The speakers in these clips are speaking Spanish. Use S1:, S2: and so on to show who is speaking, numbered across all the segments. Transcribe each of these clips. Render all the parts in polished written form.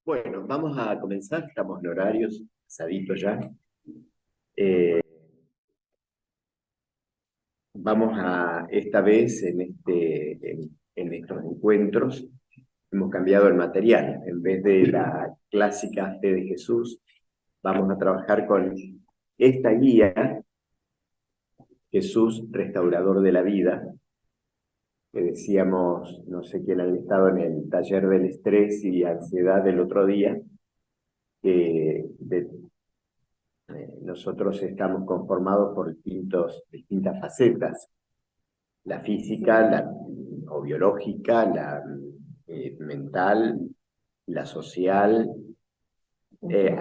S1: Bueno, vamos a comenzar, estamos en horarios, pasaditos ya. Eh, Vamos a, esta vez, en estos encuentros, hemos cambiado el material. En vez de la clásica fe de Jesús, vamos a trabajar con esta guía, Jesús, restaurador de la vida, que decíamos, no sé quién había estado en el taller del estrés y ansiedad del otro día, que nosotros estamos conformados por distintas facetas, la física, o biológica, la mental, la social, eh,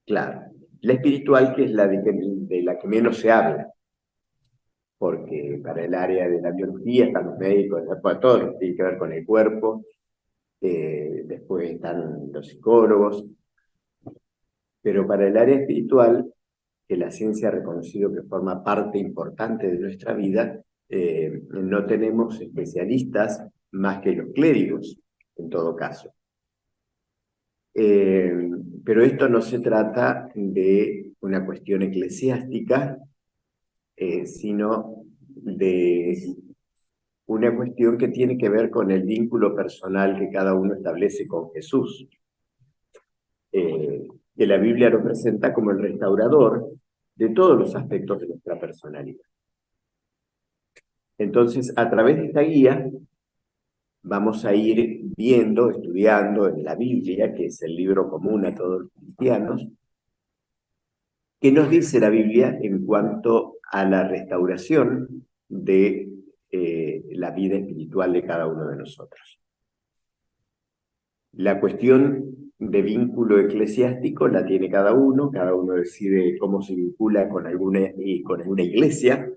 S1: claro, la espiritual, que es de la que menos se habla, porque para el área de la biología están los médicos, después todo lo que tiene que ver con el cuerpo, después están los psicólogos, pero para el área espiritual, que la ciencia ha reconocido que forma parte importante de nuestra vida, no tenemos especialistas más que los clérigos, en todo caso. Eh, pero esto no se trata de una cuestión eclesiástica, sino de una cuestión que tiene que ver con el vínculo personal que cada uno establece con Jesús, eh, que la Biblia lo presenta como el restaurador de todos los aspectos de nuestra personalidad. Entonces, a través de esta guía, vamos a ir viendo, estudiando en la Biblia, que es el libro común a todos los cristianos, qué nos dice la Biblia en cuanto a la restauración de la vida espiritual de cada uno de nosotros. La cuestión de vínculo eclesiástico la tiene cada uno decide cómo se vincula con alguna iglesia,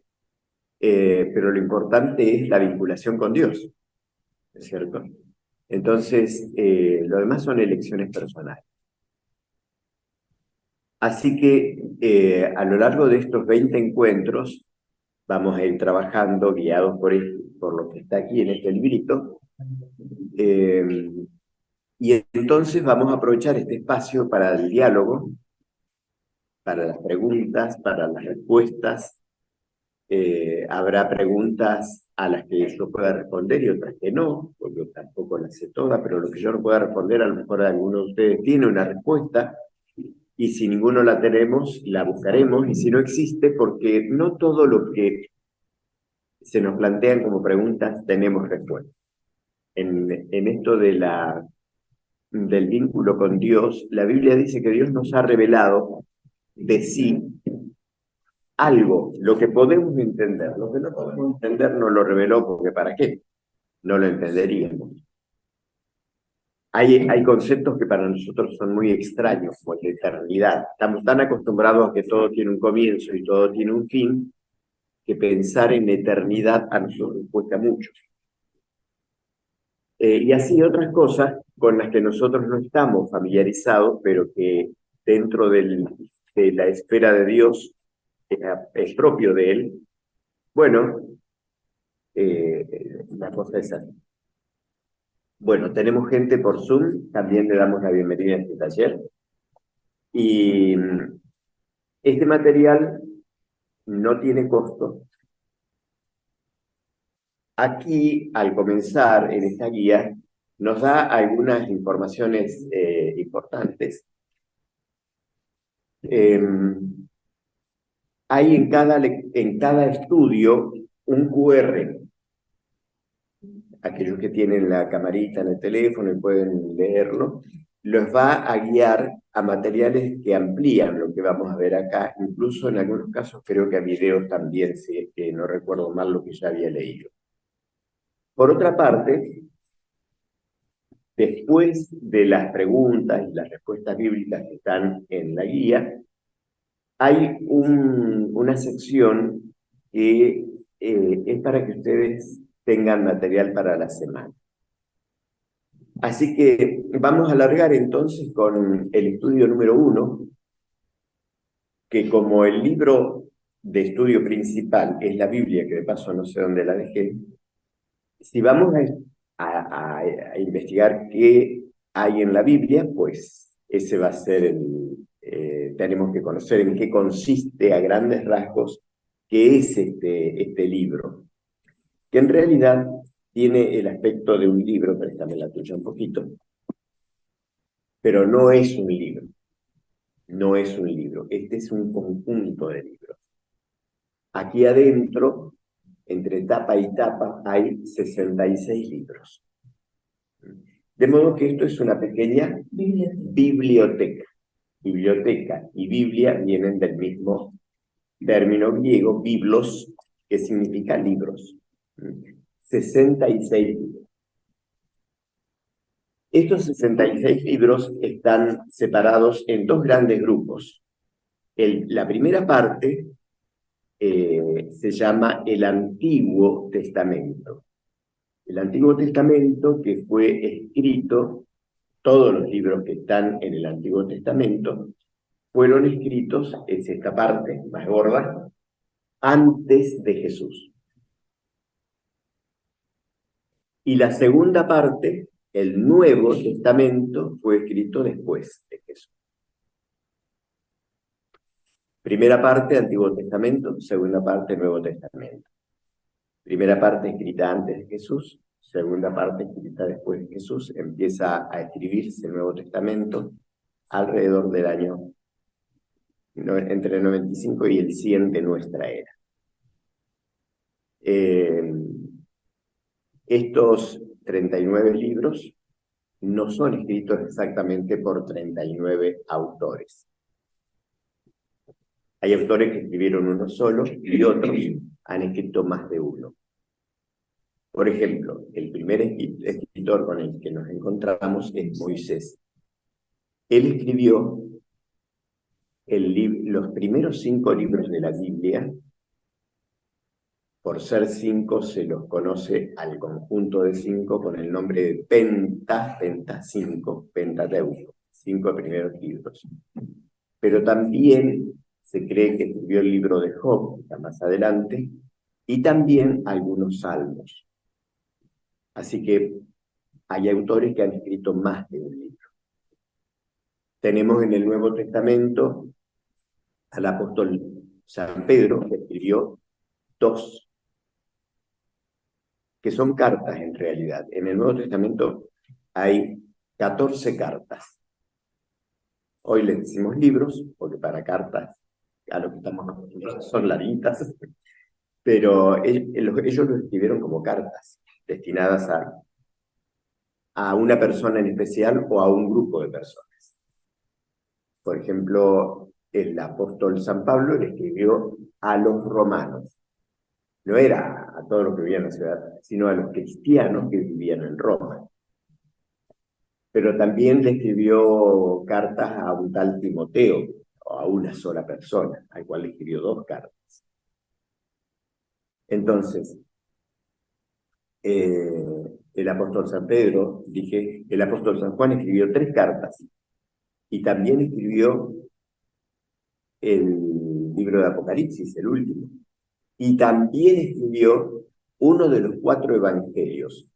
S1: pero lo importante es la vinculación con Dios, ¿es cierto? Entonces, lo demás son elecciones personales. Así que a lo largo de estos 20 encuentros vamos a ir trabajando guiados por lo que está aquí en este librito. Y entonces vamos a aprovechar este espacio para el diálogo, para las preguntas, para las respuestas. Habrá preguntas a las que yo pueda responder y otras que no, porque yo tampoco las sé todas, pero lo que yo no pueda responder, a lo mejor alguno de ustedes tiene una respuesta, y si ninguno la tenemos, la buscaremos, y si no existe, porque no todo lo que se nos plantean como preguntas tenemos respuesta. En esto del vínculo con Dios, la Biblia dice que Dios nos ha revelado de sí algo, lo que podemos entender. Lo que no podemos entender no lo reveló, porque ¿para qué? No lo entenderíamos. Hay conceptos que para nosotros son muy extraños, como la eternidad. Estamos tan acostumbrados a que todo tiene un comienzo y todo tiene un fin, que pensar en eternidad a nosotros nos cuesta mucho. Y así otras cosas con las que nosotros no estamos familiarizados, pero que dentro de la esfera de Dios es propio de Él. Bueno, la cosa es así. Bueno, tenemos gente por Zoom, también le damos la bienvenida a este taller. Y este material no tiene costo. Aquí, al comenzar en esta guía, nos da algunas informaciones importantes. Hay en cada estudio un QR. Aquellos que tienen la camarita en el teléfono y pueden leerlo, los va a guiar a materiales que amplían lo que vamos a ver acá, incluso en algunos casos creo que a videos también, si es que no recuerdo mal lo que ya había leído. Por otra parte, después de las preguntas y las respuestas bíblicas que están en la guía, hay una sección que es para que ustedes tengan material para la semana. Así que vamos a alargar entonces con el estudio número 1, que como el libro de estudio principal es la Biblia, que de paso no sé dónde la dejé, si vamos a investigar qué hay en la Biblia, pues ese va a ser tenemos que conocer en qué consiste a grandes rasgos qué es este libro, que en realidad tiene el aspecto de un libro, préstame la tuya un poquito, pero no es un libro, no es un libro, este es un conjunto de libros. Aquí adentro, entre tapa y tapa, hay 66 libros. De modo que esto es una pequeña biblioteca. Biblioteca y Biblia vienen del mismo término griego, biblos, que significa libros. 66 libros. Estos 66 libros están separados en dos grandes grupos. La primera parte se llama el Antiguo Testamento. El Antiguo Testamento, que fue escrito, todos los libros que están en el Antiguo Testamento, fueron escritos, es esta parte más gorda, antes de Jesús. Y la segunda parte, el Nuevo Testamento, fue escrito después de Jesús. Primera parte, Antiguo Testamento, segunda parte, Nuevo Testamento. Primera parte escrita antes de Jesús, segunda parte escrita después de Jesús. Empieza a escribirse el Nuevo Testamento alrededor del año entre el 95 y el 100 de nuestra era. Estos 39 libros no son escritos exactamente por 39 autores. Hay autores que escribieron uno solo y otros han escrito más de uno. Por ejemplo, el primer escritor con el que nos encontramos es Moisés. Él escribió los primeros 5 libros de la Biblia. Por ser 5 se los conoce al conjunto de 5 con el nombre de Pentateuco, 5 primeros libros. Pero también se cree que escribió el libro de Job, que está más adelante, y también algunos salmos. Así que hay autores que han escrito más de un libro. Tenemos en el Nuevo Testamento al apóstol San Pedro, que escribió 2, que son cartas en realidad. En el Nuevo Testamento hay 14 cartas. Hoy les decimos libros, porque para cartas, a lo que estamos acostumbrados, son larguitas, pero ellos lo escribieron como cartas, destinadas a una persona en especial o a un grupo de personas. Por ejemplo, el apóstol San Pablo le escribió a los romanos. No era a todos los que vivían en la ciudad, sino a los cristianos que vivían en Roma. Pero también le escribió cartas a un tal Timoteo, o a una sola persona, al cual le escribió 2 cartas. Entonces, el apóstol San Pedro, el apóstol San Juan escribió 3 cartas, y también escribió el libro de Apocalipsis, el último, y también escribió uno de los 4 evangelios.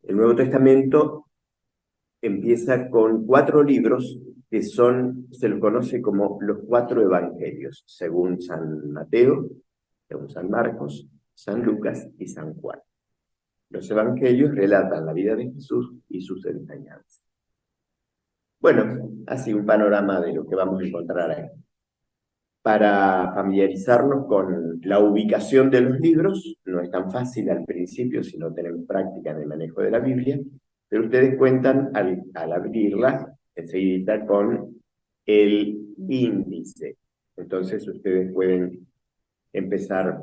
S1: El Nuevo Testamento empieza con 4 libros que se los conoce como los 4 evangelios, según San Mateo, según San Marcos, San Lucas y San Juan. Los evangelios relatan la vida de Jesús y sus enseñanzas. Bueno, así un panorama de lo que vamos a encontrar ahí. Para familiarizarnos con la ubicación de los libros, no es tan fácil al principio si no tenemos práctica en el manejo de la Biblia, pero ustedes cuentan al abrirla enseguida con el índice. Entonces ustedes pueden empezar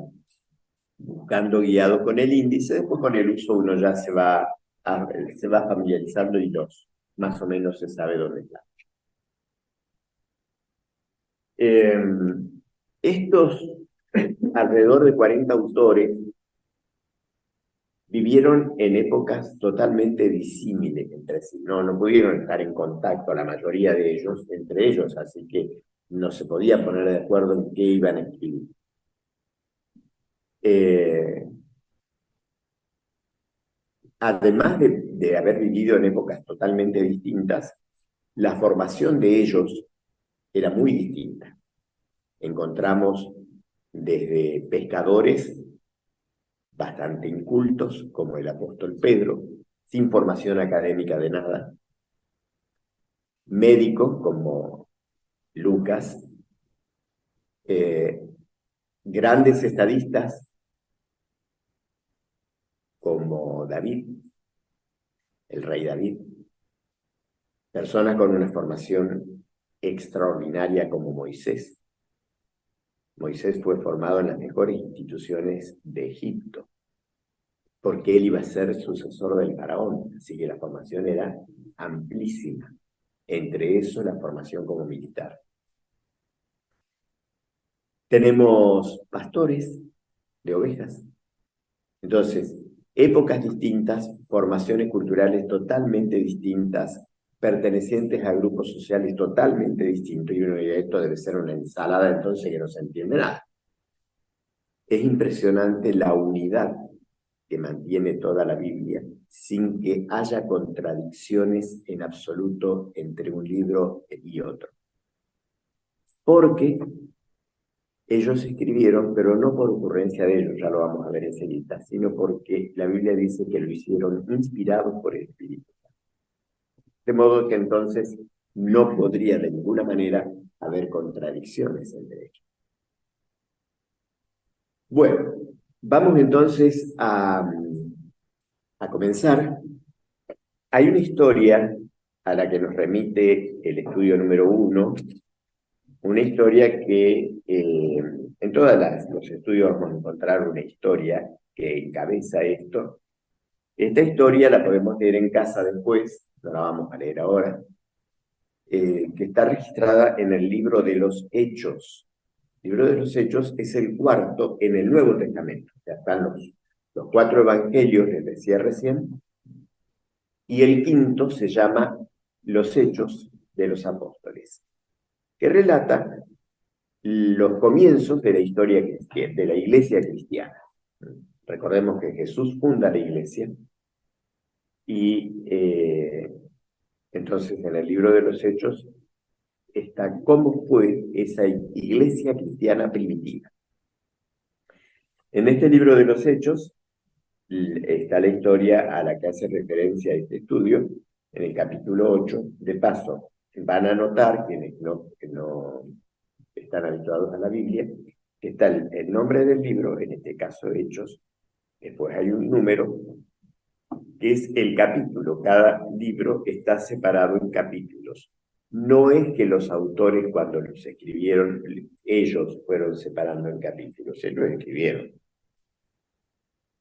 S1: buscando guiado con el índice, después con el uso uno ya se va familiarizando y más o menos se sabe dónde está. Estos alrededor de 40 autores vivieron en épocas totalmente disímiles entre sí, no pudieron estar en contacto la mayoría de ellos entre ellos, así que no se podían poner de acuerdo en qué iban a escribir. además de haber vivido en épocas totalmente distintas, la formación de ellos era muy distinta. Encontramos desde pescadores bastante incultos, como el apóstol Pedro, sin formación académica de nada, médicos como Lucas, grandes estadistas como David, el rey David, personas con una formación extraordinaria como Moisés. Moisés fue formado en las mejores instituciones de Egipto, porque él iba a ser sucesor del faraón, así que la formación era amplísima. Entre eso, la formación como militar. Tenemos pastores de ovejas. Entonces, épocas distintas, formaciones culturales totalmente distintas, pertenecientes a grupos sociales totalmente distintos, y uno diría, esto debe ser una ensalada entonces que no se entiende nada. Es impresionante la unidad que mantiene toda la Biblia, sin que haya contradicciones en absoluto entre un libro y otro. Porque ellos escribieron, pero no por ocurrencia de ellos, ya lo vamos a ver enseguida, sino porque la Biblia dice que lo hicieron inspirados por el Espíritu. De modo que entonces no podría de ninguna manera haber contradicciones entre ellos. Bueno, vamos entonces a comenzar. Hay una historia a la que nos remite el estudio número 1, una historia que en todos los estudios vamos a encontrar una historia que encabeza esto. Esta historia la podemos leer en casa después, no la vamos a leer ahora, que está registrada en el libro de los Hechos. El libro de los Hechos es el cuarto en el Nuevo Testamento. O sea, están los 4 evangelios, les decía recién, y el quinto se llama Los Hechos de los Apóstoles, que relata los comienzos de la historia de la iglesia cristiana. Recordemos que Jesús funda la iglesia y entonces en el libro de los Hechos está cómo fue esa iglesia cristiana primitiva. En este libro de los Hechos está la historia a la que hace referencia este estudio en el capítulo 8. De paso, van a notar, quienes no están habituados a la Biblia, que está el nombre del libro, en este caso Hechos, después hay un número, que es el capítulo. Cada libro está separado en capítulos. No es que los autores, cuando los escribieron, ellos fueron separando en capítulos, ellos los escribieron.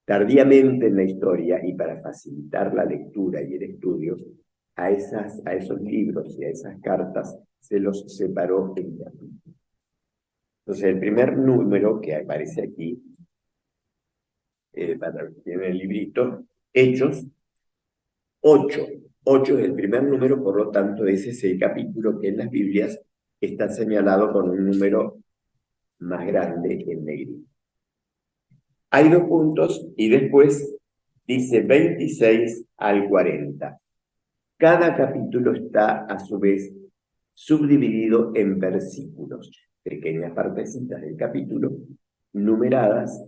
S1: Tardíamente en la historia, y para facilitar la lectura y el estudio, a esos libros y a esas cartas se los separó en capítulos. Entonces, el primer número que aparece aquí, para los que tienen el librito, Hechos 8. 8 es el primer número, por lo tanto, ese es el capítulo que en las Biblias está señalado con un número más grande en negrito. Hay 2 puntos y después dice 26 al 40. Cada capítulo está, a su vez, subdividido en versículos, pequeñas partecitas del capítulo, numeradas.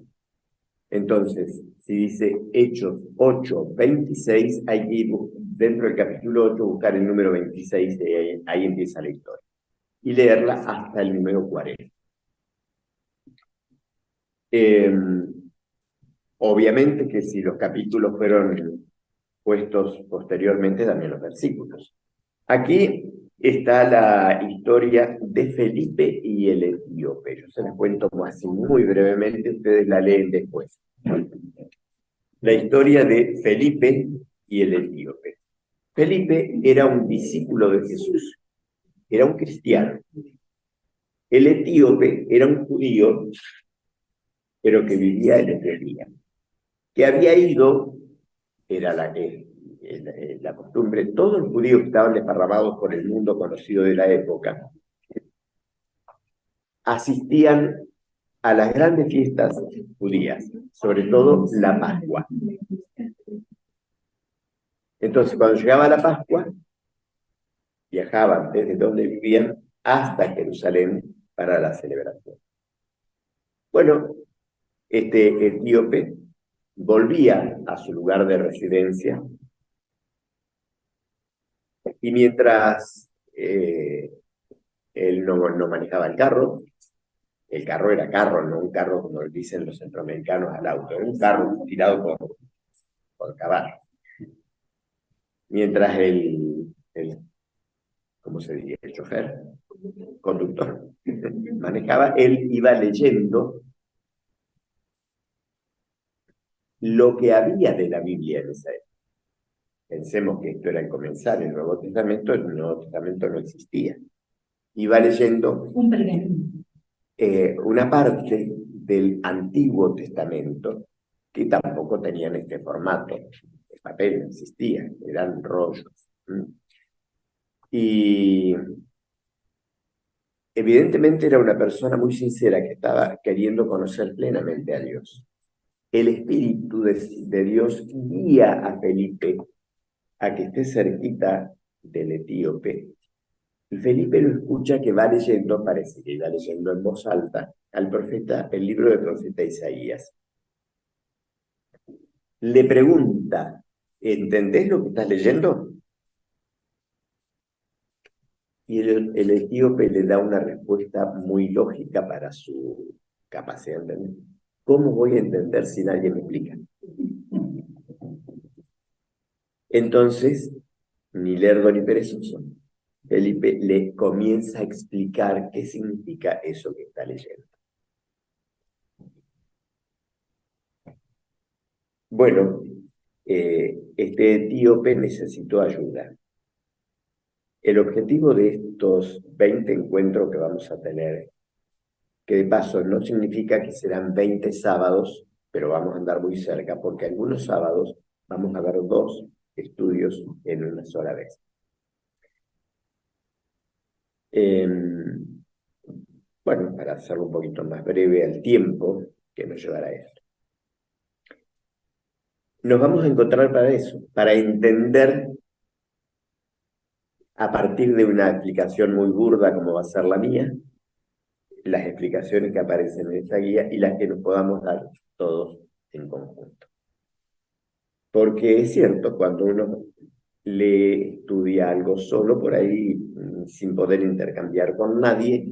S1: Entonces, si dice Hechos 8, 26, hay que ir dentro del capítulo 8 buscar el número 26, y ahí empieza la historia, y leerla hasta el número 40. Obviamente que si los capítulos fueron puestos posteriormente, también los versículos. Aquí está la historia de Felipe y el etíope. Yo se las cuento así muy brevemente, ustedes la leen después. La historia de Felipe y el etíope. Felipe era un discípulo de Jesús, era un cristiano. El etíope era un judío, pero que vivía en Etiopía, que había ido, era la costumbre, todos los judíos que estaban desparramados por el mundo conocido de la época, asistían a las grandes fiestas judías, sobre todo la Pascua. Entonces, cuando llegaba la Pascua, viajaban desde donde vivían hasta Jerusalén para la celebración. Bueno, este etíope volvía a su lugar de residencia y mientras él no manejaba el carro era carro, no un carro como dicen los centroamericanos al auto, era un carro tirado por caballos. Mientras ¿cómo se diría? El chofer, conductor, manejaba, él iba leyendo lo que había de la Biblia en esa época. Pensemos que esto era el comenzar el Nuevo Testamento no existía. Iba leyendo una parte del Antiguo Testamento que tampoco tenían este formato. El papel no existía, eran rollos. Y evidentemente era una persona muy sincera que estaba queriendo conocer plenamente a Dios. El Espíritu de Dios guía a Felipe a que esté cerquita del etíope. Y Felipe lo escucha que va leyendo, parece que iba leyendo en voz alta, al profeta, el libro del profeta Isaías. Le pregunta, ¿entendés lo que estás leyendo? Y el etíope le da una respuesta muy lógica para su capacidad de entender. ¿Cómo voy a entender si nadie me explica? Entonces, ni lerdo ni perezoso, Felipe le comienza a explicar qué significa eso que está leyendo. Bueno, este etíope necesitó ayuda. El objetivo de estos 20 encuentros que vamos a tener, que de paso no significa que serán 20 sábados, pero vamos a andar muy cerca, porque algunos sábados vamos a ver 2 estudios en una sola vez. Bueno, para hacerlo un poquito más breve al tiempo que nos llevará esto. Nos vamos a encontrar para eso, para entender a partir de una explicación muy burda como va a ser la mía, las explicaciones que aparecen en esta guía y las que nos podamos dar todos en conjunto. Porque es cierto, cuando uno estudia algo solo por ahí, sin poder intercambiar con nadie,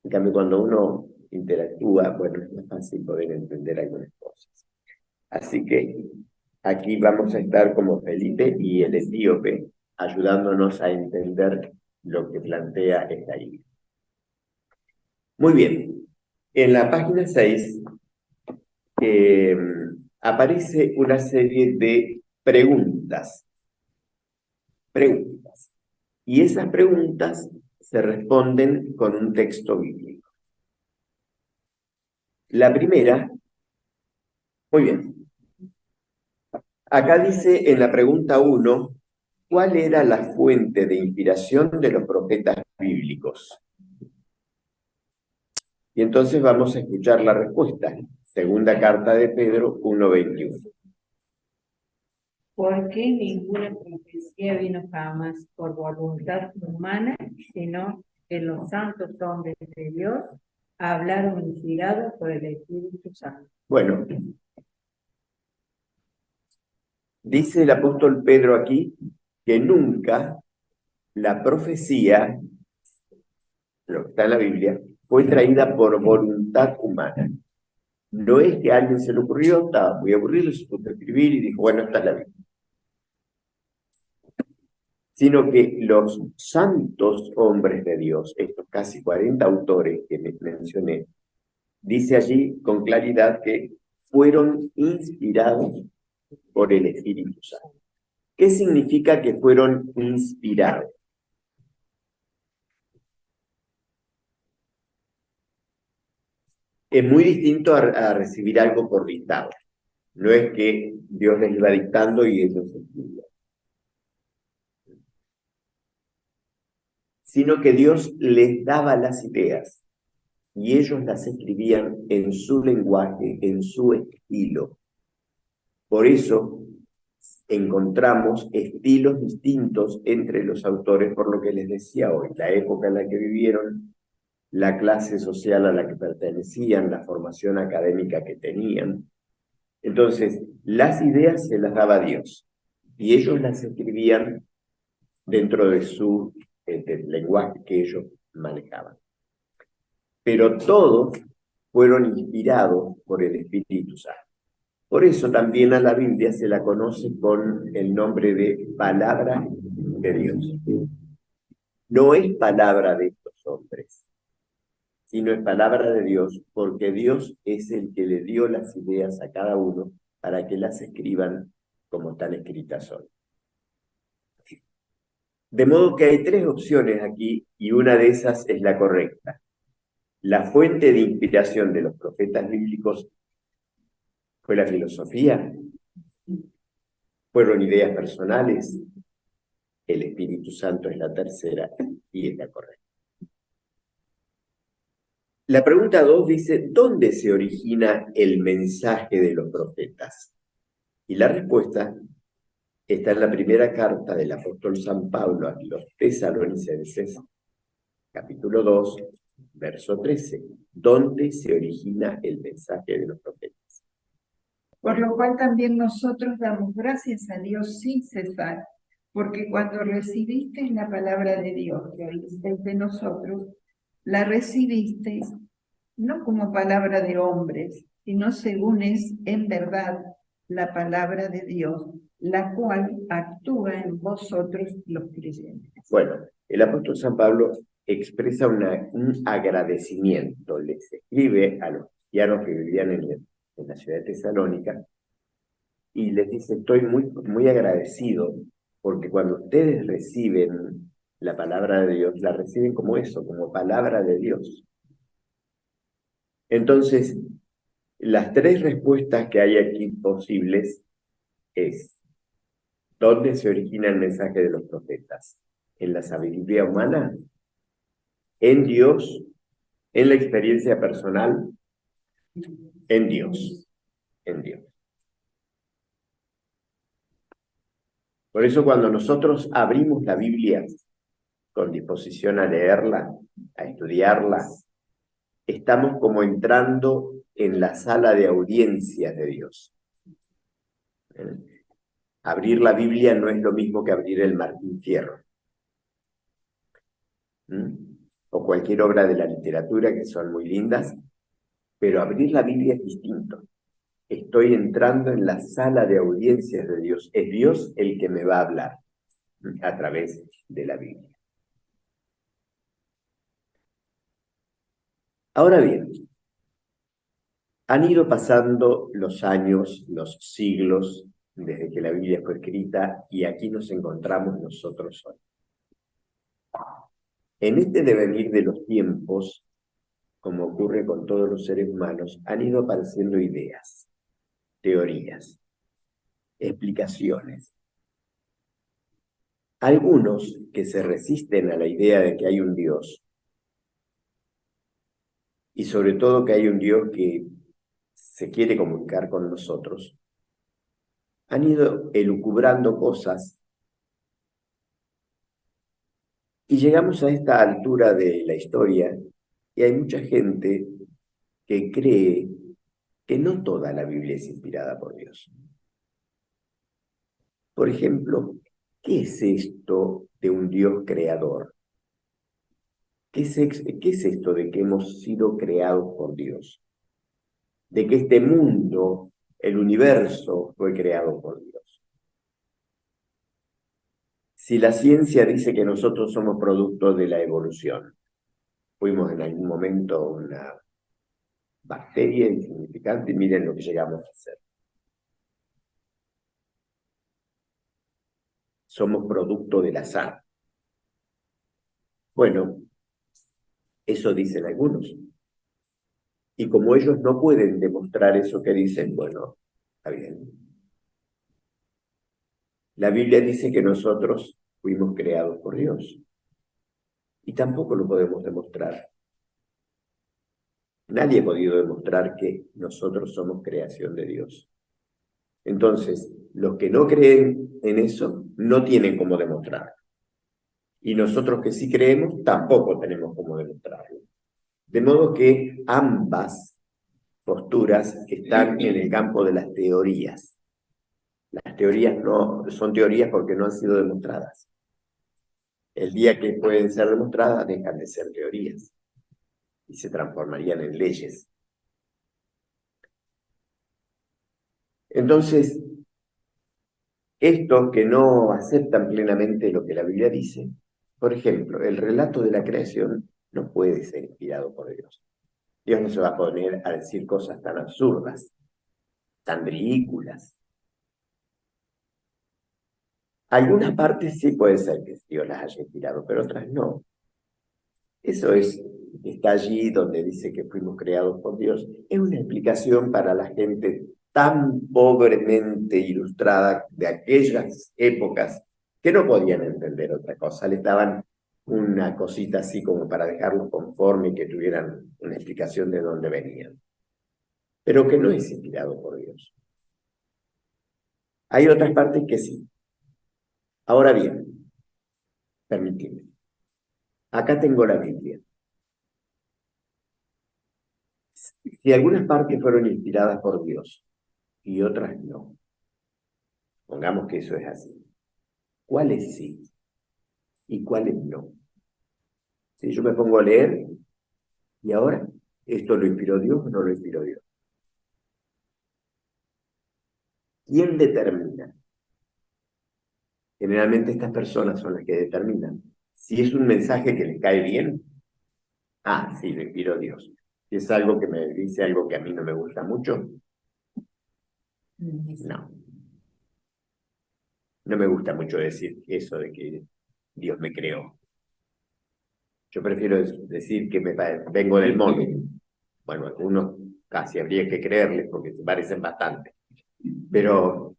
S1: en cambio cuando uno interactúa, bueno, es más fácil poder entender algunas cosas. Así que aquí vamos a estar como Felipe y el etíope, ayudándonos a entender lo que plantea esta guía. Muy bien, en la página 6 aparece una serie de preguntas. Y esas preguntas se responden con un texto bíblico. La primera, muy bien. Acá dice en la pregunta 1, ¿cuál era la fuente de inspiración de los profetas bíblicos? Y entonces vamos a escuchar la respuesta. Segunda carta de Pedro 1:21.
S2: Porque ninguna profecía vino jamás por voluntad humana, sino que los santos hombres de Dios hablaron inspirados por el Espíritu Santo.
S1: Bueno, dice el apóstol Pedro aquí que nunca la profecía, lo que está en la Biblia, fue traída por voluntad humana. No es que a alguien se le ocurrió, estaba muy aburrido, se puso a escribir y dijo, bueno, esta es la Biblia. Sino que los santos hombres de Dios, estos casi 40 autores que mencioné, dice allí con claridad que fueron inspirados por el Espíritu Santo. ¿Qué significa que fueron inspirados? Es muy distinto a recibir algo por dictado. No es que Dios les iba dictando y ellos escribían, sino que Dios les daba las ideas y ellos las escribían en su lenguaje, en su estilo. Por eso encontramos estilos distintos entre los autores, por lo que les decía hoy, la época en la que vivieron, la clase social a la que pertenecían, la formación académica que tenían. Entonces, las ideas se las daba Dios, y ellos las escribían dentro de su del lenguaje que ellos manejaban. Pero todos fueron inspirados por el Espíritu Santo. Por eso también a la Biblia se la conoce con el nombre de palabra de Dios. No es palabra de estos hombres, sino es palabra de Dios, porque Dios es el que le dio las ideas a cada uno para que las escriban como están escritas son. De modo que hay tres opciones aquí y una de esas es la correcta. La fuente de inspiración de los profetas bíblicos fue la filosofía, fueron ideas personales, el Espíritu Santo es la tercera y es la correcta. La pregunta 2 dice, ¿dónde se origina el mensaje de los profetas? Y la respuesta está en la primera carta del apóstol San Pablo a los tesalonicenses, capítulo 2, verso 13. ¿Dónde se origina el mensaje de los profetas?
S3: Por lo cual también nosotros damos gracias a Dios sin cesar, porque cuando recibisteis la palabra de Dios que oísteis de nosotros, la recibisteis no como palabra de hombres, sino según es en verdad la palabra de Dios, la cual actúa en vosotros los creyentes.
S1: Bueno, el apóstol San Pablo expresa un agradecimiento, les escribe a los cristianos que vivían en la ciudad de Tesalónica y les dice, estoy muy agradecido porque cuando ustedes reciben la palabra de Dios, la reciben como eso, como palabra de Dios. Entonces, las tres respuestas que hay aquí posibles es, ¿dónde se origina el mensaje de los profetas? ¿En la sabiduría humana? ¿En Dios? ¿En la experiencia personal? En Dios. En Dios. Por eso cuando nosotros abrimos la Biblia con disposición a leerla, a estudiarla, estamos como entrando en la sala de audiencias de Dios. Abrir la Biblia no es lo mismo que abrir el Martín Fierro. O cualquier obra de la literatura que son muy lindas, pero abrir la Biblia es distinto. Estoy entrando en la sala de audiencias de Dios. Es Dios el que me va a hablar a través de la Biblia. Ahora bien, han ido pasando los años, los siglos, desde que la Biblia fue escrita, y aquí nos encontramos nosotros hoy. En este devenir de los tiempos, como ocurre con todos los seres humanos, han ido apareciendo ideas, teorías, explicaciones. Algunos que se resisten a la idea de que hay un Dios, y sobre todo que hay un Dios que se quiere comunicar con nosotros, han ido elucubrando cosas y llegamos a esta altura de la historia y hay mucha gente que cree que no toda la Biblia es inspirada por Dios. Por ejemplo, ¿qué es esto de un Dios creador? ¿Qué es esto de que hemos sido creados por Dios? De que este mundo, el universo, fue creado por Dios. Si la ciencia dice que nosotros somos producto de la evolución, fuimos en algún momento una bacteria insignificante y miren lo que llegamos a ser. Somos producto del azar. Bueno, eso dicen algunos. Y como ellos no pueden demostrar eso que dicen, bueno, está bien. La Biblia dice que nosotros fuimos creados por Dios. Y tampoco lo podemos demostrar. Nadie ha podido demostrar que nosotros somos creación de Dios. Entonces, Los que no creen en eso no tienen cómo demostrarlo. Y nosotros que sí creemos tampoco tenemos cómo demostrarlo. De modo que ambas posturas están en el campo de las teorías. Las teorías no son teorías porque no han sido demostradas. El día que pueden ser demostradas, dejan de ser teorías y se transformarían en leyes. Entonces, estos que no aceptan plenamente lo que la Biblia dice, por ejemplo, el relato de la creación no puede ser inspirado por Dios. Dios no se va a poner a decir cosas tan absurdas, tan ridículas. Algunas partes sí puede ser que Dios las haya inspirado, pero otras no. Eso está allí donde dice que fuimos creados por Dios. Es una explicación para la gente tan pobremente ilustrada de aquellas épocas que no podían entender otra cosa. Les daban una cosita así como para dejarlos conforme y que tuvieran una explicación de dónde venían. Pero que no es inspirado por Dios. Hay otras partes que sí. Ahora bien, permitidme. Acá tengo la Biblia. Si algunas partes fueron inspiradas por Dios y otras no, pongamos que eso es así, ¿cuáles sí y cuáles no? Si yo me pongo a leer, ¿y ahora esto lo inspiró Dios o no lo inspiró Dios? ¿Quién determina? Generalmente estas personas son las que determinan. Si es un mensaje que les cae bien, sí, lo inspiró Dios. Si es algo que me dice algo que a mí no me gusta mucho, no. No me gusta mucho decir eso de que Dios me creó. Yo prefiero decir que vengo del mono. Bueno, algunos casi habría que creerles porque se parecen bastante. Pero,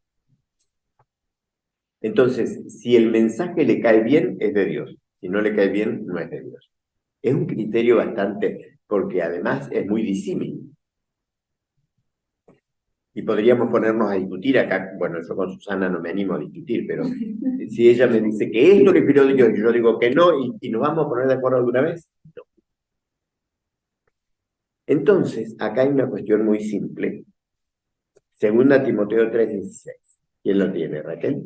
S1: entonces, si el mensaje le cae bien, es de Dios. Si no le cae bien, no es de Dios. Es un criterio bastante, porque además es muy disímil. Y podríamos ponernos a discutir acá, bueno, yo con Susana no me animo a discutir, pero si ella me dice que esto le inspiró Dios y yo digo que no, y nos vamos a poner de acuerdo alguna vez, no. Entonces, acá hay una cuestión muy simple. Segunda Timoteo 3:16. ¿Quién lo tiene, Raquel?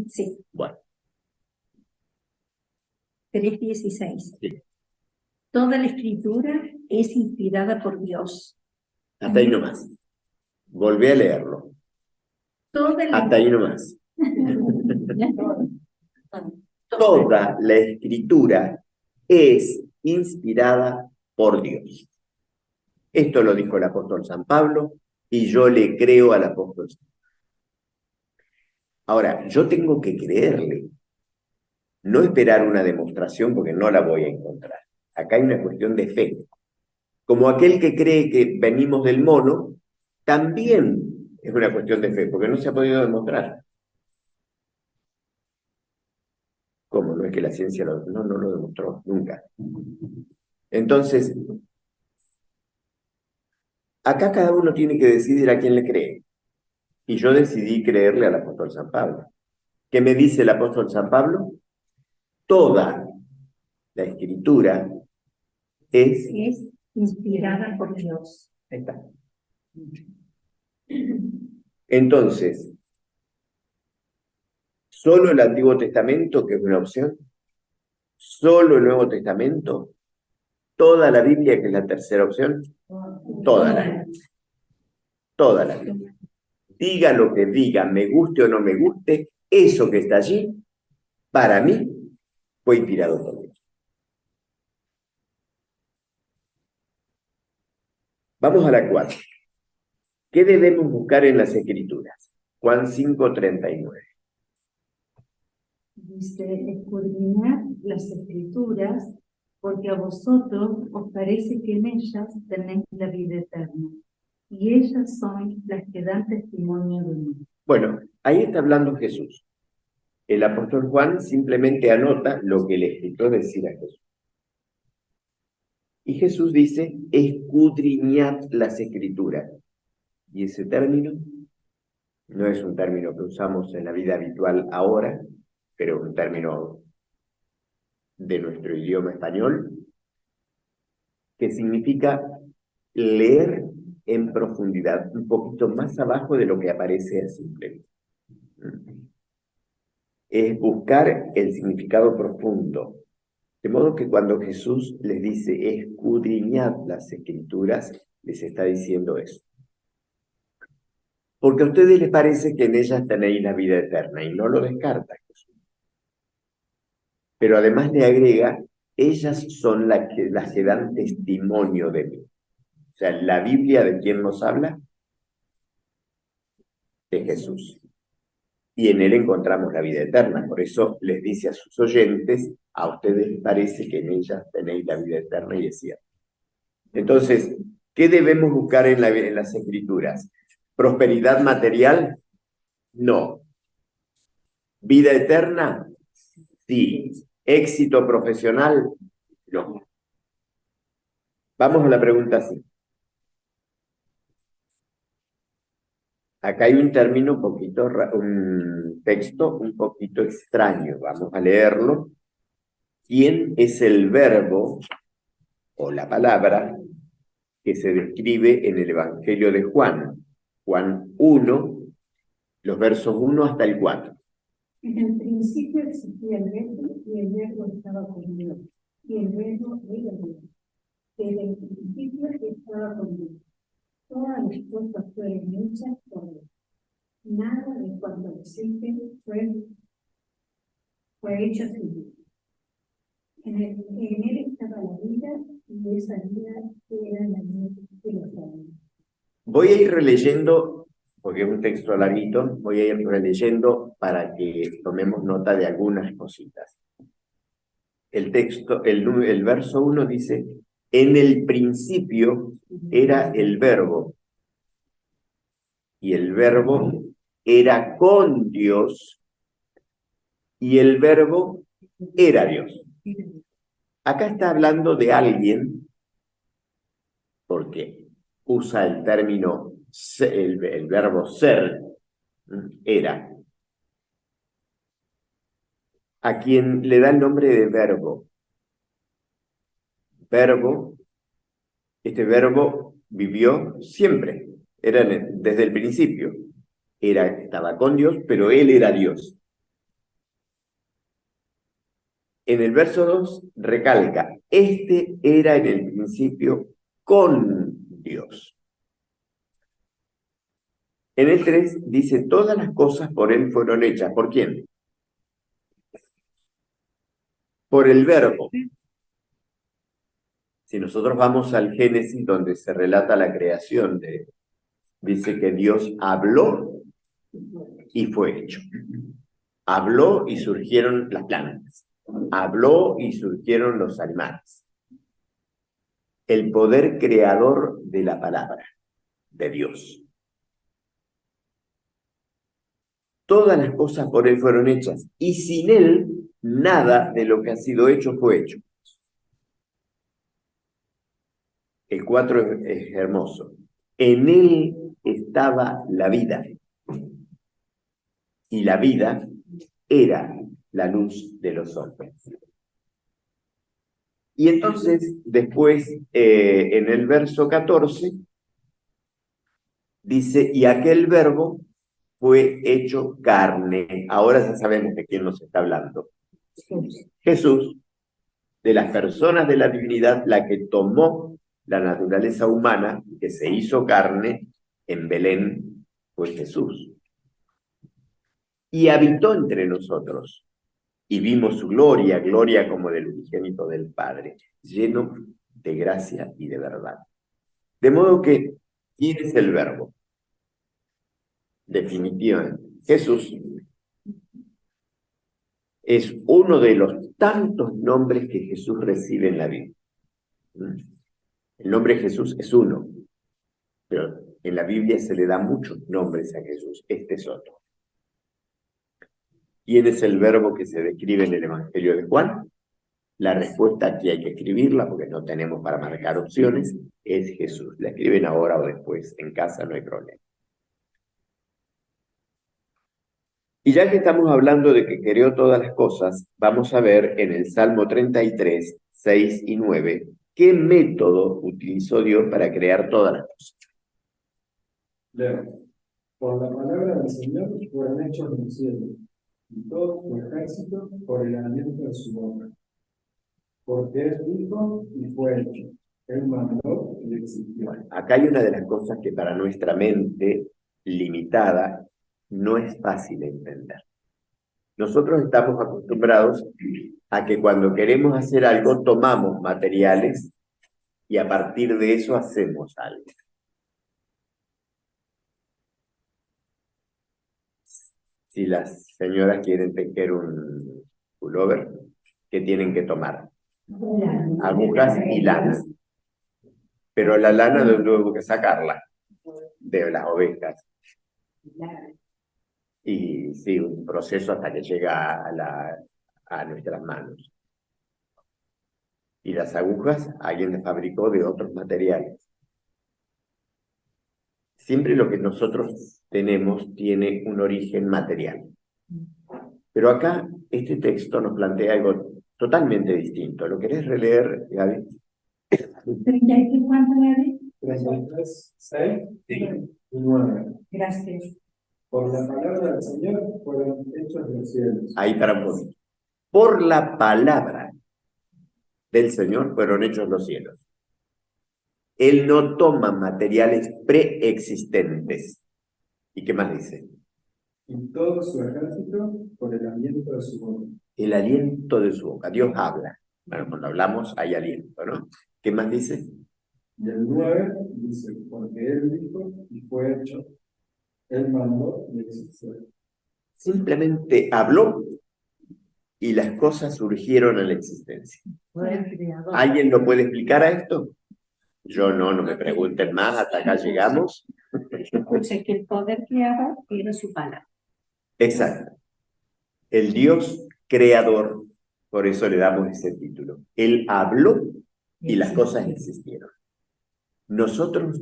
S4: Sí,
S1: Bueno,
S4: 3:16.
S1: sí.
S4: Toda la escritura es inspirada por Dios.
S1: Hasta ahí nomás. Volví a leerlo. Hasta ahí nomás. Toda la escritura es inspirada por Dios. Esto lo dijo el apóstol San Pablo y yo le creo al apóstol San Pablo. Ahora, yo tengo que creerle, no esperar una demostración porque no la voy a encontrar. Acá hay una cuestión de fe. Como aquel que cree que venimos del mono, también es una cuestión de fe, porque no se ha podido demostrar. ¿Cómo? No es que la ciencia no lo demostró, nunca. Entonces, acá cada uno tiene que decidir a quién le cree. Y yo decidí creerle al apóstol San Pablo. ¿Qué me dice el apóstol San Pablo? Toda la escritura
S4: Es inspirada por Dios.
S1: Ahí está. Entonces, ¿solo el Antiguo Testamento, que es una opción? ¿Solo el Nuevo Testamento? ¿Toda la Biblia, que es la tercera opción? Toda la Biblia. Diga lo que diga, me guste o no me guste, eso que está allí, para mí, fue inspirado por Dios. Vamos a la 4. ¿Qué debemos buscar en las Escrituras? Juan 5:39.
S4: Dice, escudriñad las escrituras, porque a vosotros os parece que en ellas tenéis la vida eterna, y ellas son las que dan testimonio de mí.
S1: Bueno, ahí está hablando Jesús. El apóstol Juan simplemente anota lo que el escritor decía a Jesús. Y Jesús dice, escudriñad las Escrituras. Y ese término No es un término que usamos en la vida habitual ahora, pero un término de nuestro idioma español, que significa leer en profundidad, un poquito más abajo de lo que aparece a simple vista. Es buscar el significado profundo. De modo que cuando Jesús les dice escudriñad las Escrituras, les está diciendo eso. Porque a ustedes les parece que en ellas tenéis la vida eterna, y no lo descarta Jesús. Pero además le agrega, ellas son las que dan testimonio de mí. O sea, la Biblia, ¿de quién nos habla? De Jesús. Y en él encontramos la vida eterna. Por eso les dice a sus oyentes, a ustedes les parece que en ellas tenéis la vida eterna, y es cierto. Entonces, ¿qué debemos buscar en las Escrituras? ¿Prosperidad material? No. ¿Vida eterna? Sí. ¿Éxito profesional? No. Vamos a la pregunta así. Acá hay un término un texto un poquito extraño. Vamos a leerlo. ¿Quién es el verbo o la palabra que se describe en el Evangelio de Juan? Juan 1, los versos 1 hasta el 4.
S4: En el principio existía el verbo, y el verbo estaba con Dios, y el verbo era Dios. Desde el principio estaba con Dios. Todas las cosas fueron hechas por Él. Nada de cuanto existe fue hecho sin Él. En él estaba la vida, y esa vida era la luz de los hombres.
S1: Voy a ir releyendo, porque es un texto larguito, voy a ir releyendo para que tomemos nota de algunas cositas. El texto, el verso 1 dice, en el principio era el verbo, y el verbo era con Dios, y el verbo era Dios. Acá está hablando de alguien, porque usa el término, el verbo ser, era, a quien le da el nombre de verbo. Verbo, este verbo vivió siempre, era desde el principio. Estaba con Dios, pero él era Dios. En el verso 2 recalca, este era en el principio con Dios. En el 3 dice, todas las cosas por él fueron hechas. ¿Por quién? Por el verbo. Si nosotros vamos al Génesis, donde se relata la creación, dice que Dios habló y fue hecho. Habló y surgieron las plantas. Habló y surgieron los animales. El poder creador de la palabra, de Dios. Todas las cosas por él fueron hechas, y sin él nada de lo que ha sido hecho fue hecho. El 4 es hermoso. En él estaba la vida, y la vida era la luz de los hombres. Y entonces, después, en el verso 14, dice, y aquel verbo fue hecho carne. Ahora ya sabemos de quién nos está hablando. Jesús, de las personas de la divinidad, la que tomó la naturaleza humana, que se hizo carne en Belén, fue Jesús. Y habitó entre nosotros. Y vimos su gloria, gloria como del unigénito del Padre, lleno de gracia y de verdad. De modo que, ¿quién es el verbo? Definitivamente, Jesús es uno de los tantos nombres que Jesús recibe en la Biblia. El nombre Jesús es uno, pero en la Biblia se le da muchos nombres a Jesús. Este es otro. ¿Quién es el verbo que se describe en el Evangelio de Juan? La respuesta aquí hay que escribirla porque no tenemos para marcar opciones. Es Jesús. La escriben ahora o después. En casa no hay problema. Y ya que estamos hablando de que creó todas las cosas, vamos a ver en el Salmo 33, 6 y 9, qué método utilizó Dios para crear todas las cosas.
S5: Leo. Por la palabra del Señor fueron hechos los cielos, y todo su ejército por el aliento de su boca. Porque Él dijo y fue hecho. Él mandó y existió.
S1: Bueno, acá hay una de las cosas que para nuestra mente limitada no es fácil entender. Nosotros estamos acostumbrados a que cuando queremos hacer algo tomamos materiales y a partir de eso hacemos algo. Si las señoras quieren tejer un pullover, ¿qué tienen que tomar? Agujas y lana. Pero la lana luego que sacarla de las ovejas. Y sí, un proceso hasta que llega a nuestras manos. Y las agujas alguien las fabricó de otros materiales. Siempre lo que nosotros tenemos tiene un origen material. Pero acá este texto nos plantea algo totalmente distinto. ¿Lo querés releer, Gaby?
S4: 33, ¿cuánto, Gaby?
S5: 33, 6
S1: Sí.
S5: y 9.
S4: Gracias.
S5: Por la palabra del Señor fueron hechos los cielos.
S1: Ahí para un poquito. Por la palabra del Señor fueron hechos los cielos. Él no toma materiales preexistentes. ¿Y qué más dice?
S5: Y todo su ejército por el aliento de su boca.
S1: El aliento de su boca. Dios habla. Bueno, cuando hablamos hay aliento, ¿no? ¿Qué más dice?
S5: Y el 9 dice, porque Él dijo y fue hecho. Él mandó y existió.
S1: Simplemente habló y las cosas surgieron a la existencia.
S2: Fue el creador.
S1: ¿Alguien lo puede explicar a esto? Yo no me pregunten más, hasta acá llegamos.
S6: Escuché que el poder creador era su palabra.
S1: Exacto. El Dios creador, por eso le damos ese título. Él habló y las cosas existieron. Nosotros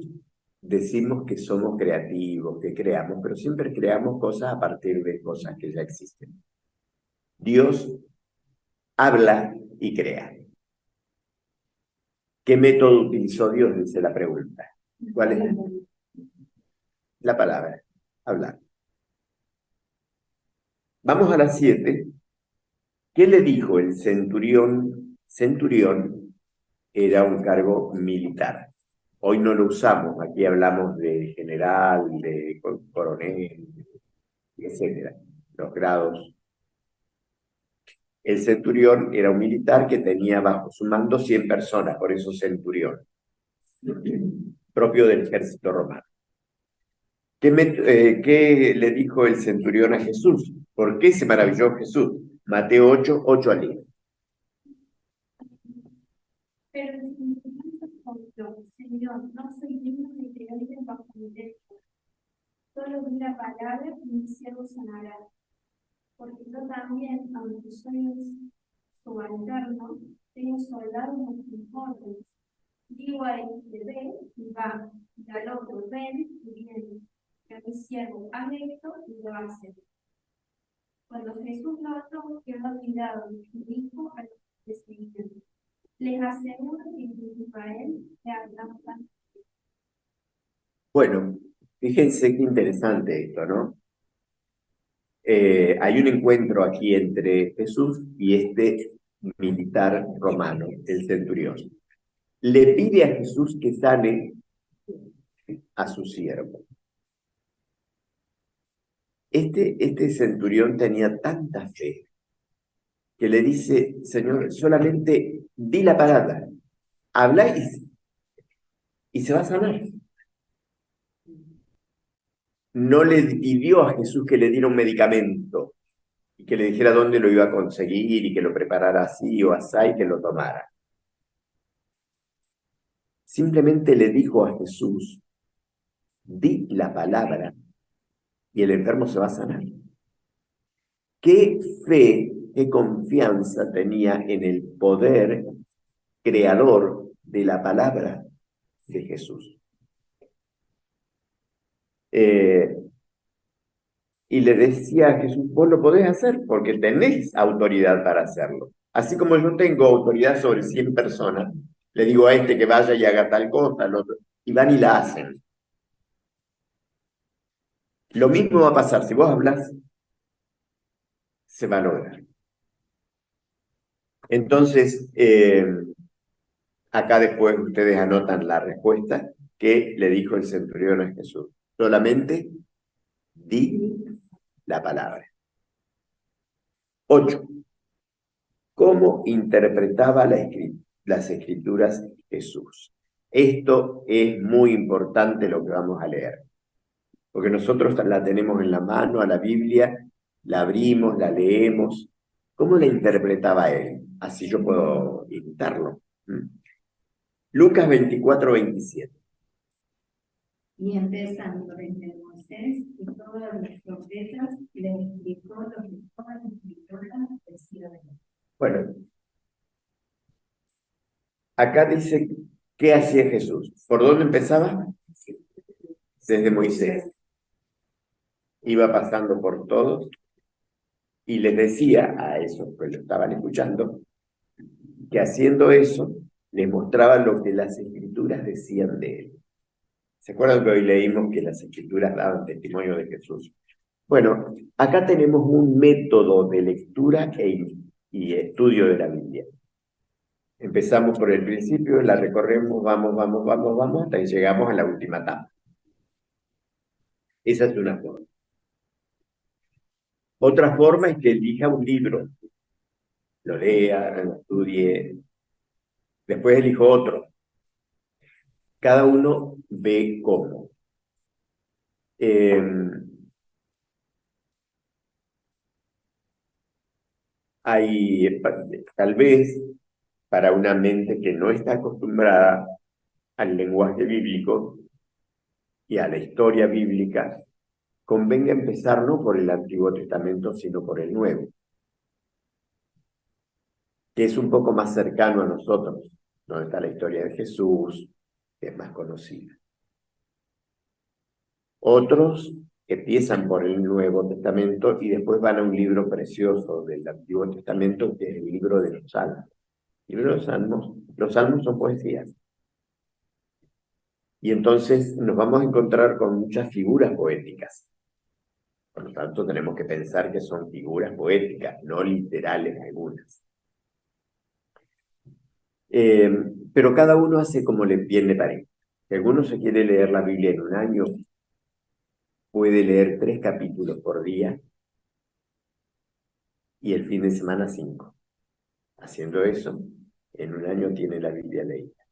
S1: decimos que somos creativos, que creamos, pero siempre creamos cosas a partir de cosas que ya existen. Dios habla y crea. ¿Qué método utilizó Dios? Dice la pregunta. ¿Cuál es? La palabra, hablar. Vamos a las 7. ¿Qué le dijo el centurión? Centurión era un cargo militar. Hoy no lo usamos, aquí hablamos de general, de coronel, etcétera, los grados. El centurión era un militar que tenía bajo su mando 100 personas, por eso centurión, propio del ejército romano. ¿Qué le dijo el centurión a Jesús? ¿Por qué se maravilló Jesús? Mateo 8, 8 al 10.
S6: Pero el Señor respondió, Señor, no soy digno de que entre bajo mi techo. Solo di la palabra y mi siervo sanará. Porque yo también, aunque soy subalterno, tengo soldados multiformes. Digo a este, ven y va, y al otro, ven y viene. Y a mi siervo, haz esto y lo hace. Cuando Jesús notó que no admirado y dijo a los que seguían, les aseguro que en Israel se hablan tan.
S1: Bueno, fíjense qué interesante esto, ¿no? Hay un encuentro aquí entre Jesús y este militar romano, el centurión. Le pide a Jesús que sane a su siervo. Este centurión tenía tanta fe que le dice, Señor, solamente di la palabra, habla y se va a sanar. No le pidió a Jesús que le diera un medicamento y que le dijera dónde lo iba a conseguir y que lo preparara así o así y que lo tomara. Simplemente le dijo a Jesús, di la palabra y el enfermo se va a sanar. ¿Qué fe, qué confianza tenía en el poder creador de la palabra de Jesús? Y le decía a Jesús, vos lo podés hacer porque tenés autoridad para hacerlo. Así como yo tengo autoridad sobre 100 personas, le digo a este que vaya y haga tal cosa, al otro, y van y la hacen. Lo mismo va a pasar, si vos hablas, se va a lograr. Entonces, acá después ustedes anotan la respuesta que le dijo el centurión a Jesús. Solamente di la palabra. 8. ¿Cómo interpretaba las escrituras Jesús? Esto es muy importante lo que vamos a leer, porque nosotros la tenemos en la mano a la Biblia, la abrimos, la leemos. ¿Cómo la interpretaba él? Así yo puedo imitarlo. Lucas 24:27.
S4: Y empezando desde Moisés y todos los profetas, les explicó lo que todas las escrituras decían.
S1: Bueno, acá dice, ¿qué hacía Jesús? ¿Por dónde empezaba? Desde Moisés. Iba pasando por todos y les decía a esos que lo estaban escuchando que haciendo eso les mostraba lo que las escrituras decían de él. ¿Se acuerdan que hoy leímos que las escrituras daban testimonio de Jesús? Bueno, acá tenemos un método de lectura y estudio de la Biblia. Empezamos por el principio, la recorremos, vamos, hasta que llegamos a la última etapa. Esa es una forma. Otra forma es que elija un libro, lo lea, lo estudie, después elijo otro. Cada uno ve cómo. Hay, tal vez, para una mente que no está acostumbrada al lenguaje bíblico y a la historia bíblica, convenga empezar no por el Antiguo Testamento, sino por el Nuevo, que es un poco más cercano a nosotros, donde está la historia de Jesús, que es más conocida. Otros empiezan por el Nuevo Testamento y después van a un libro precioso del Antiguo Testamento, que es el libro de los Salmos. El libro de los Salmos son poesías. Y entonces nos vamos a encontrar con muchas figuras poéticas. Por lo tanto, tenemos que pensar que son figuras poéticas, no literales algunas. Pero cada uno hace como le bien le parece. Si alguno se quiere leer la Biblia en un año, puede leer 3 capítulos por día y el fin de semana 5. Haciendo eso, en un año tiene la Biblia leída.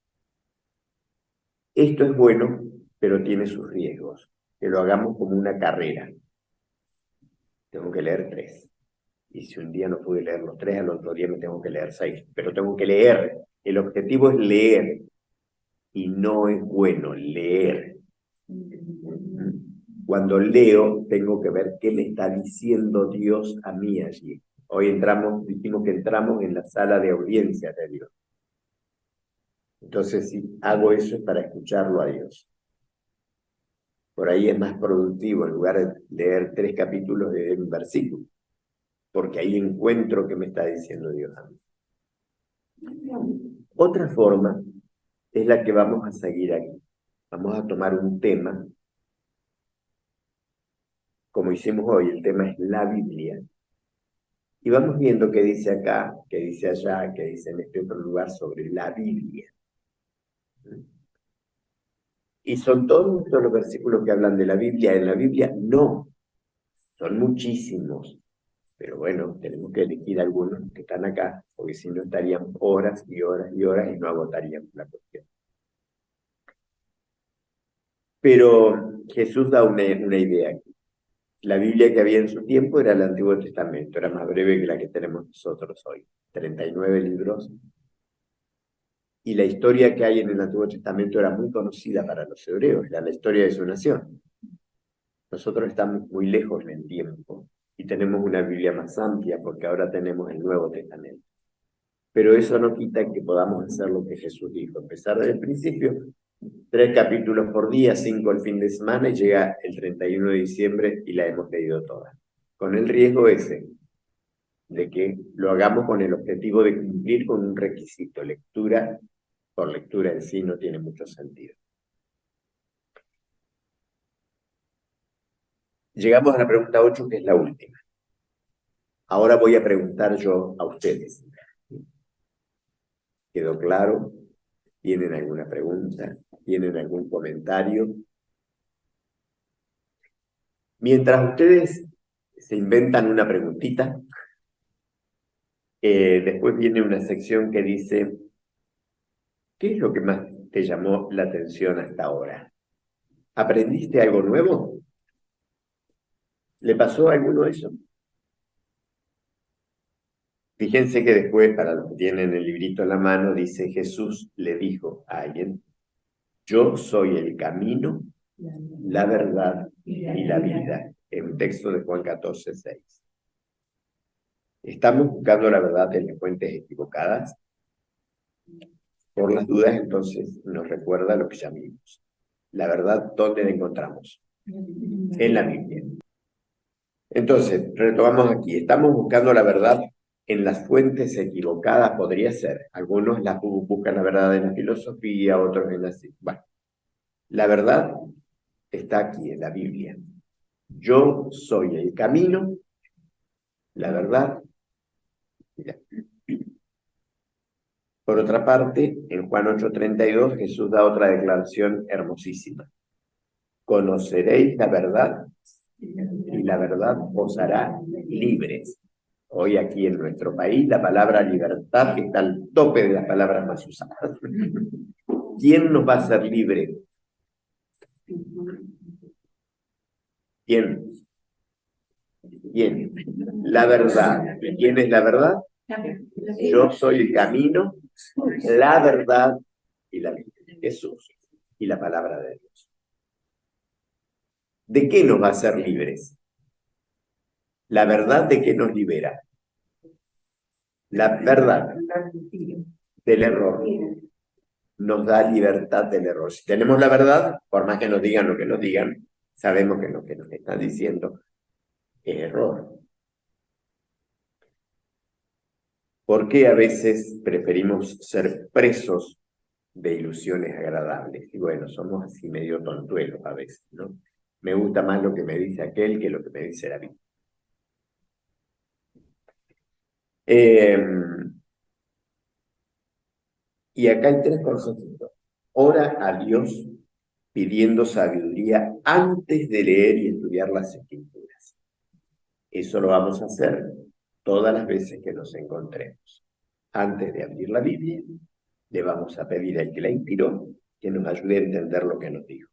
S1: Esto es bueno, pero tiene sus riesgos. Que lo hagamos como una carrera. Tengo que leer 3. Y si un día no pude leer los 3, al otro día me tengo que leer 6. Pero tengo que leer. El objetivo es leer. Y no es bueno leer. Cuando leo, tengo que ver qué me está diciendo Dios a mí allí. Hoy dijimos que entramos en la sala de audiencia de Dios. Entonces, si hago eso es para escucharlo a Dios. Por ahí es más productivo, en lugar de leer 3 capítulos, de un versículo. Porque ahí encuentro qué me está diciendo Dios a mí. Otra forma es la que vamos a seguir aquí. Vamos a tomar un tema, como hicimos hoy, el tema es la Biblia. Y vamos viendo qué dice acá, qué dice allá, qué dice en este otro lugar sobre la Biblia. ¿Y son todos los versículos que hablan de la Biblia en la Biblia? No, son muchísimos. Pero bueno, tenemos que elegir algunos que están acá, porque si no estarían horas y horas y horas y no agotaríamos la cuestión. Pero Jesús da una idea aquí. La Biblia que había en su tiempo era el Antiguo Testamento, era más breve que la que tenemos nosotros hoy. 39 libros. Y la historia que hay en el Antiguo Testamento era muy conocida para los hebreos, era la historia de su nación. Nosotros estamos muy lejos en el tiempo y tenemos una Biblia más amplia porque ahora tenemos el Nuevo Testamento. Pero eso no quita que podamos hacer lo que Jesús dijo, empezar desde el principio 3 capítulos por día, 5 el fin de semana, y llega el 31 de diciembre y la hemos leído toda. Con el riesgo ese, de que lo hagamos con el objetivo de cumplir con un requisito. Lectura por lectura en sí no tiene mucho sentido. Llegamos a la pregunta 8, que es la última. Ahora voy a preguntar yo a ustedes. ¿Quedó claro? ¿Tienen alguna pregunta? ¿Tienen algún comentario? Mientras ustedes se inventan una preguntita, después viene una sección que dice, ¿qué es lo que más te llamó la atención hasta ahora? ¿Aprendiste algo nuevo? ¿Le pasó a alguno eso? Fíjense que después, para los que tienen el librito en la mano, dice, Jesús le dijo a alguien, yo soy el camino, la verdad y la vida. En un texto de Juan 14:6. ¿Estamos buscando la verdad en las fuentes equivocadas? Por las dudas, entonces, nos recuerda lo que ya vimos. La verdad, ¿dónde la encontramos? En la Biblia. Entonces, retomamos aquí. Estamos buscando la verdad en las fuentes equivocadas, podría ser. Algunos buscan la verdad en la filosofía, otros en la... Bueno, la verdad está aquí en la Biblia. Yo soy el camino, la verdad y la vida. Por otra parte, en Juan 8:32, Jesús da otra declaración hermosísima. Conoceréis la verdad y la verdad os hará libres. Hoy aquí en nuestro país la palabra libertad está al tope de las palabras más usadas. ¿Quién nos va a hacer libre? ¿Quién? ¿Quién? La verdad. ¿Quién es la verdad? Yo soy el camino, la verdad y la vida. Jesús y la palabra de Dios. ¿De qué nos va a hacer libres? La verdad, ¿de qué nos libera? La verdad del error nos da libertad del error. Si tenemos la verdad, por más que nos digan lo que nos digan, sabemos que lo que nos están diciendo es error. ¿Por qué a veces preferimos ser presos de ilusiones agradables? Y bueno, somos así medio tontuelos a veces, ¿no? Me gusta más lo que me dice aquel que lo que me dice la vida. Y acá hay 3 consejitos. Ora a Dios pidiendo sabiduría antes de leer y estudiar las Escrituras. Eso lo vamos a hacer todas las veces que nos encontremos. Antes de abrir la Biblia, le vamos a pedir al que la inspiró que nos ayude a entender lo que nos dijo.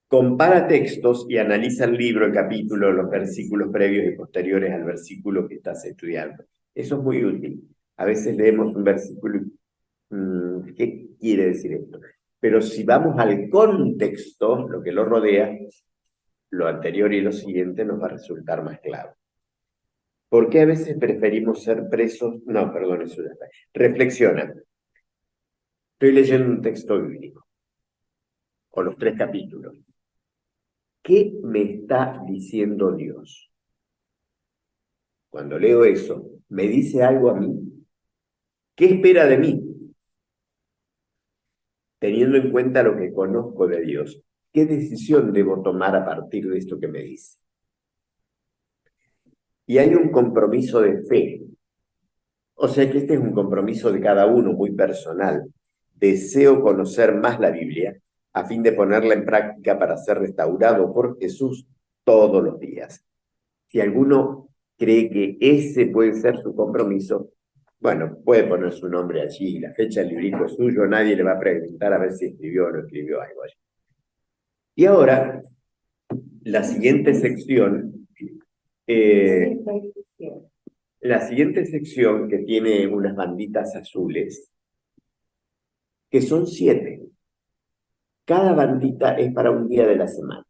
S1: Compara textos y analiza el libro, el capítulo, los versículos previos y posteriores al versículo que estás estudiando. Eso es muy útil. A veces leemos un versículo y ¿qué quiere decir esto? Pero si vamos al contexto, lo que lo rodea, lo anterior y lo siguiente nos va a resultar más claro. ¿Por qué a veces preferimos ser presos? No, perdón, eso ya está. Reflexiona. Estoy leyendo un texto bíblico, o los 3 capítulos. ¿Qué me está diciendo Dios? Cuando leo eso, ¿me dice algo a mí? ¿Qué espera de mí? Teniendo en cuenta lo que conozco de Dios, ¿qué decisión debo tomar a partir de esto que me dice? Y hay un compromiso de fe. O sea que este es un compromiso de cada uno, muy personal. Deseo conocer más la Biblia a fin de ponerla en práctica para ser restaurado por Jesús todos los días. Si alguno cree que ese puede ser su compromiso, bueno, puede poner su nombre allí, la fecha del librito es suyo, nadie le va a preguntar a ver si escribió o no escribió algo allí. Y ahora, la siguiente sección, que tiene unas banditas azules, que son 7. Cada bandita es para un día de la semana.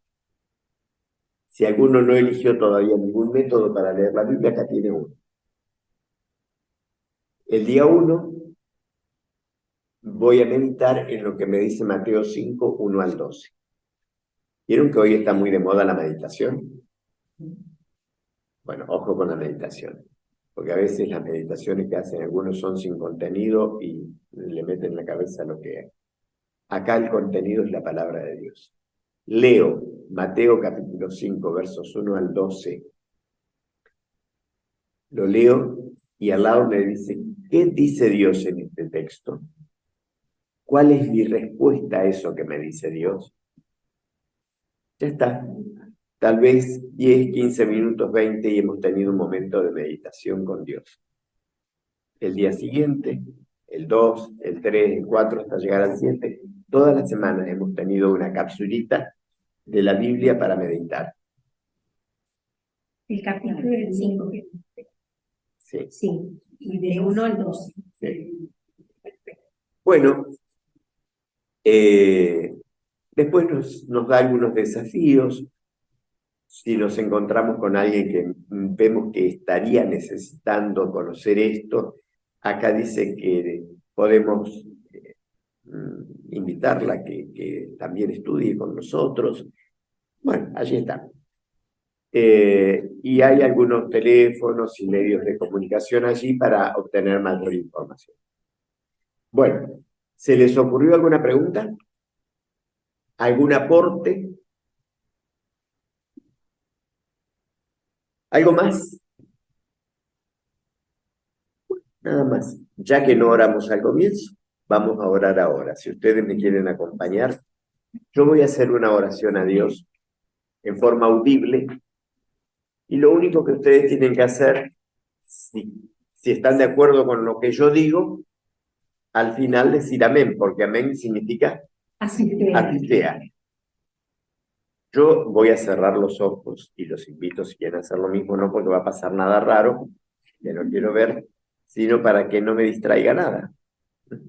S1: Si alguno no eligió todavía ningún método para leer la Biblia, acá tiene uno. El día 1 voy a meditar en lo que me dice Mateo 5, 1 al 12. ¿Vieron que hoy está muy de moda la meditación? Bueno, ojo con la meditación, porque a veces las meditaciones que hacen algunos son sin contenido y le meten en la cabeza lo que es. Acá el contenido es la palabra de Dios. Leo Mateo capítulo 5, versos 1 al 12. Lo leo y al lado me dice, ¿qué dice Dios en este texto? ¿Cuál es mi respuesta a eso que me dice Dios? Ya está. Tal vez 10, 15 minutos, 20 y hemos tenido un momento de meditación con Dios. El día siguiente, el 2, el 3, el 4, hasta llegar al 7, todas las semanas hemos tenido una capsulita de la Biblia para meditar.
S7: El capítulo del 5.
S1: Sí.
S7: Sí, y de 1 al 12.
S1: Sí. Bueno, después nos da algunos desafíos. Si nos encontramos con alguien que vemos que estaría necesitando conocer esto, acá dice que podemos invitarla a que también estudie con nosotros. Bueno, allí está. Y hay algunos teléfonos y medios de comunicación allí para obtener mayor información. Bueno, ¿se les ocurrió alguna pregunta? ¿Algún aporte? ¿Algo más? Nada más. Ya que no oramos al comienzo, vamos a orar ahora. Si ustedes me quieren acompañar, yo voy a hacer una oración a Dios en forma audible y lo único que ustedes tienen que hacer, si están de acuerdo con lo que yo digo, al final decir amén, porque amén significa
S7: Así sea.
S1: así sea. Yo voy a cerrar los ojos y los invito si quieren hacer lo mismo, no porque va a pasar nada raro, que no quiero ver, sino para que no me distraiga nada.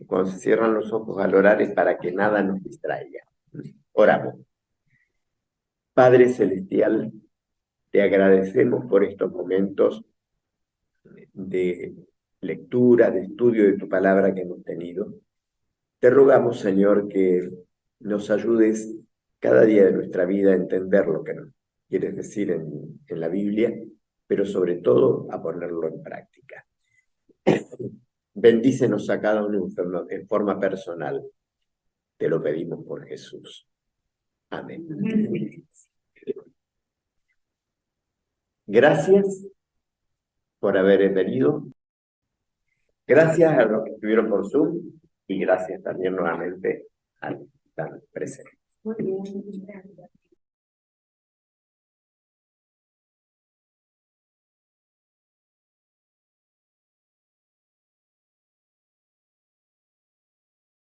S1: Cuando se cierran los ojos al orar es para que nada nos distraiga. Oramos. Padre Celestial, te agradecemos por estos momentos de lectura, de estudio de tu palabra que hemos tenido. Te rogamos, Señor, que nos ayudes cada día de nuestra vida a entender lo que nos quieres decir en la Biblia, pero sobre todo a ponerlo en práctica. Bendícenos a cada uno en forma personal. Te lo pedimos por Jesús. Amén. Gracias por haber venido. Gracias a los que estuvieron por Zoom y gracias también nuevamente a los que están presentes.
S7: Muy bien, gracias.